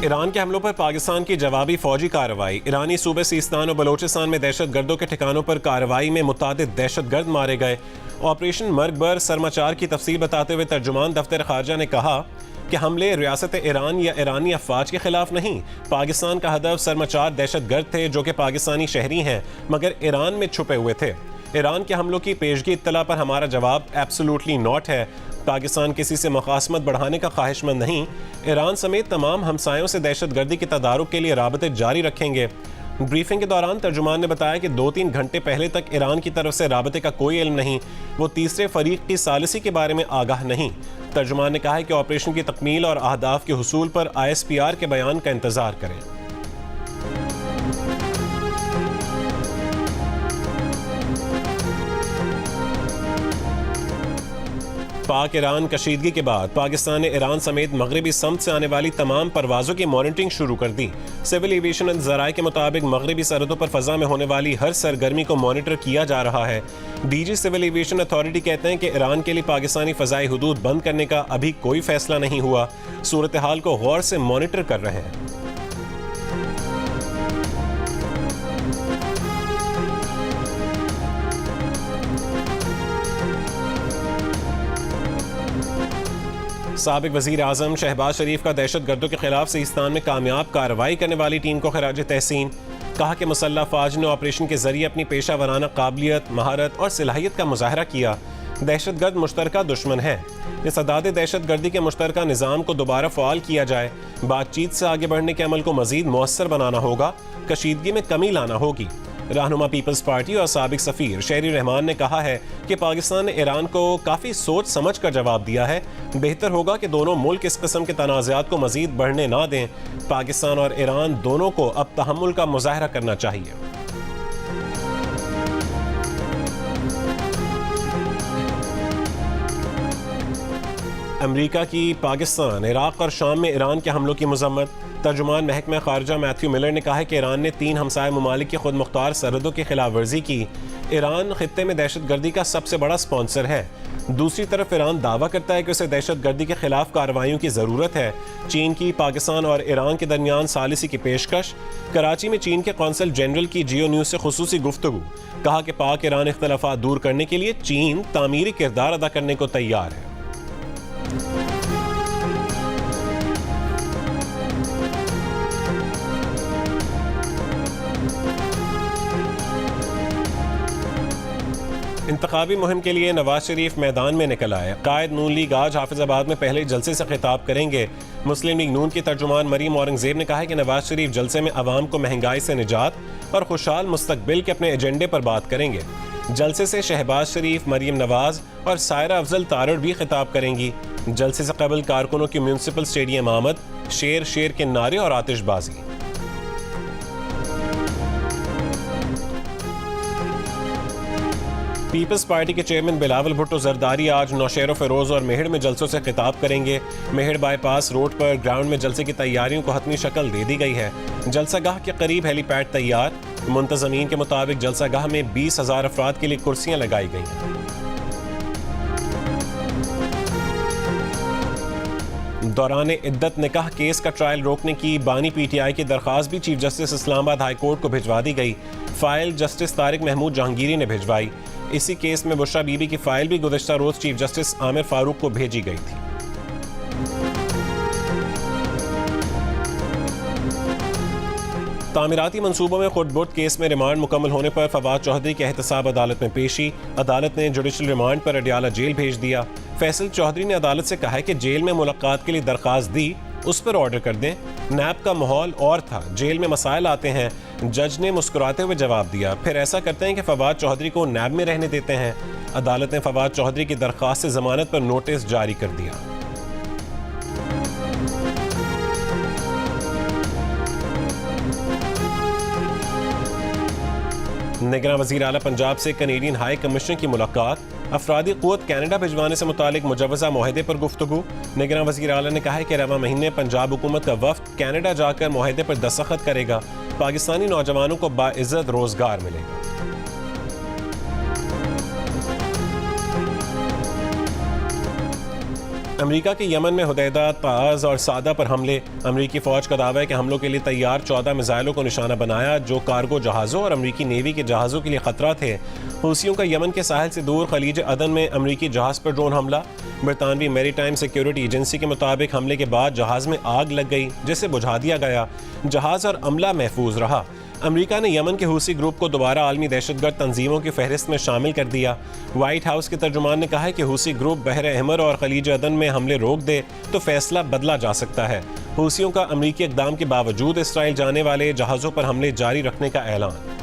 Iran के हमलों पर पाकिस्तान की जवाबी फौजी कार्रवाई। ईरानी सूबे सिस्तान और बलोचिस्तान में दहशत गर्दों के ठिकानों पर कार्रवाई में मुतादिद दहशत गर्द मारे गए। ऑपरेशन मर्गबर सरमाचार की तफसील बताते हुए तर्जुमान दफ्तर खारजा ने कहा कि हमले रियासत ईरान या ईरानी अफवाज के खिलाफ नहीं, पाकिस्तान का हदफ सरमाचार दहशत गर्द थे जो कि पाकिस्तानी शहरी हैं मगर ईरान में छुपे हुए थे। ईरान के हमलों की पेशगी इत्तला पर हमारा जवाब एब्सोल्युटली नॉट है। पाकिस्तान किसी से मुखासमत बढ़ाने का ख्वाहिशमंद नहीं। ईरान समेत तमाम हमसायों से दहशत गर्दी के तदारुक के लिए राबते जारी रखेंगे। ब्रीफिंग के दौरान तर्जुमान ने बताया कि 2-3 घंटे पहले तक ईरान की तरफ से राबते का कोई इल्म नहीं, वो तीसरे फरीक की सालिसी के बारे में आगाह नहीं। तर्जुमान ने कहा है कि ऑपरेशन की तकमील और अहदाफ के हुसूल पर ISPR के बयान का इंतजार करें। पाक ईरान कशीदगी के बाद पाकिस्तान ने ईरान समेत मगरबी सम्त से आने वाली तमाम परवाज़ों की मॉनिटरिंग शुरू कर दी। सिविल एविएशन ज़राए के मुताबिक मगरबी सरहदों पर फ़ज़ा में होने वाली हर सरगर्मी को मॉनिटर किया जा रहा है। DG सिविल एविएशन अथॉरिटी कहते हैं कि ईरान के लिए पाकिस्तानी फ़ज़ाई हुदूद बंद करने का अभी कोई फैसला नहीं हुआ, सूरत हाल को गौर से मॉनिटर कर रहे हैं। साबिक वज़ीर आज़म शहबाज शरीफ का दहशत गर्दों के खिलाफ सिस्तान में कामयाब कार्रवाई करने वाली टीम को खराज तहसीन। कहा कि मुसल्लह फ़ौज ने ऑपरेशन के जरिए अपनी पेशा वराना काबिलियत, महारत और सलाहियत का मुजाहरा किया। दहशत गर्द मुश्तरका दुश्मन है। सदाद दहशत गर्दी के मुश्तरका निज़ाम को दोबारा फ़ाल किया जाए। बातचीत से आगे बढ़ने के अमल को मज़ीद मौसर बनाना होगा, कशीदगी में कमी लाना होगी। रहनुमा पीपल्स पार्टी और साबिक सफ़ीर शहरी रहमान ने कहा है कि पाकिस्तान ने ईरान को काफ़ी सोच समझ कर जवाब दिया है। बेहतर होगा कि दोनों मुल्क इस किस्म के तनाज़ात को मज़ीद बढ़ने ना दें। पाकिस्तान और ईरान दोनों को अब तहम्मुल का मुजाहरा करना चाहिए। अमरीका की पाकिस्तान, इराक और शाम में ईरान के हमलों की मजम्मत। तर्जुमान महकमा खारजा मैथ्यू मिलर ने कहा है कि ईरान ने 3 हमसाय ममालिक की खुद मुख्तार सरहदों की खिलाफ वर्जी की। ईरान खित्ते में दहशत गर्दी का सबसे बड़ा स्पॉन्सर है। दूसरी तरफ ईरान दावा करता है कि उसे दहशत गर्दी के खिलाफ कार्रवाइयों की ज़रूरत है। चीन की पाकिस्तान और ईरान के दरमियान सालिसी की पेशकश। कराची में चीन के कौंसल जनरल की जियो न्यूज़ से खुसूसी गुफ्तगू। कहा कि पाक ईरान इख्तलाफात दूर करने के लिए चीन तामीरी किरदार अदा करने को तैयार है। इंतखाबी मुहिम के लिए नवाज शरीफ मैदान में निकल आए। कायद नून लीग आज हाफिजाबाद में पहले जलसे से खिताब करेंगे। मुस्लिम लीग नून की तर्जुमान मरीम औरंगजेब ने कहा है कि नवाज शरीफ जलसे में अवाम को महंगाई से निजात और खुशहाल मुस्तकबिल के अपने एजेंडे पर बात करेंगे। जलसे से शहबाज शरीफ, मरीम नवाज और सायरा अफजल तारड़ भी खिताब करेंगी। जलसे से कबल कारकुनों की म्यूनसिपल स्टेडियम आमद, शेर शेर के नारे और आतिशबाजी। पीपल्स पार्टी के चेयरमैन बिलावल भुट्टो जरदारी आज नौशेरो फिरोज और मेहड़ में जलसों से खिताब करेंगे। मेहड़ बाईपास रोड पर ग्राउंड में जलसे की तैयारियों को हतमी शक्ल दे दी गई है। जलसागाह के करीब हेलीपैड तैयार। मुंतजमीन के मुताबिक जलसागाह में 20,000 अफराद के लिए कुर्सियां लगाई गई हैं। दौरान इद्दत निकाह केस का ट्रायल रोकने की बानी PTI की दरख्वास्त भी chief justice Islamabad high court को भिजवा दी गई। फाइल जस्टिस तारिक महमूद जहांगीरी ने भिजवाई। इसी केस में बुशरा बीबी की फाइल भी गुज़िश्ता रोज चीफ जस्टिस आमिर फारूक को भेजी गई थी। तामीराती मंसूबों में खुदबुर्द केस में रिमांड मुकम्मल होने पर फवाद चौधरी के एहतसाब अदालत में पेशी। अदालत ने जुडिशल रिमांड पर अडियाला जेल भेज दिया। फैसल चौधरी ने अदालत से कहा है कि जेल में मुलाकात के लिए दरख्वास्त दी, उस पर ऑर्डर कर दें। नैब का माहौल और था, जेल में मसाइल आते हैं। जज ने मुस्कुराते हुए जवाब दिया, फिर ऐसा करते हैं कि फवाद चौधरी को नैब में रहने देते हैं। अदालत ने फवाद चौधरी की दरख्वास्त से जमानत पर नोटिस जारी कर दिया। निगरान वज़ीर आला पंजाब से कनेडियन हाई कमिश्नर की मुलाकात। अफरादी क़ुव्वत कैनेडा भिजवाने से मुतालिक मुजव्वज़ा मुआहदे पर गुफ्तगू। निगरान वज़ीर आला ने कहा है कि रवा महीने पंजाब हुकूमत का वफ़द कैनेडा जाकर मुआहदे पर दस्तखत करेगा। पाकिस्तानी नौजवानों को बाइज़्ज़त रोज़गार मिलेगा। अमेरिका के यमन में हुदैदा, ताज़ और सादा पर हमले। अमेरिकी फ़ौज का दावा है कि हमलों के लिए तैयार 14 मिसाइलों को निशाना बनाया जो कार्गो जहाज़ों और अमेरिकी नेवी के जहाज़ों के लिए खतरा थे। हूसियों का यमन के साहिल से दूर खलीज अदन में अमेरिकी जहाज़ पर ड्रोन हमला। बरतानवी मैरीटाइम सिक्योरिटी एजेंसी के मुताबिक हमले के बाद जहाज़ में आग लग गई जिसे बुझा दिया गया। जहाज़ और अमला महफूज रहा। अमेरिका ने यमन के हूसी ग्रुप को दोबारा आलमी दहशतगर्द तंजीमों की फहरिस्त में शामिल कर दिया। व्हाइट हाउस के तर्जुमान ने कहा है कि हूसी ग्रुप बहर अहमर और खलीज अदन में हमले रोक दे तो फैसला बदला जा सकता है। हूसियों का अमेरिकी इक़दाम के बावजूद इसराइल जाने वाले जहाज़ों पर हमले जारी रखने का ऐलान।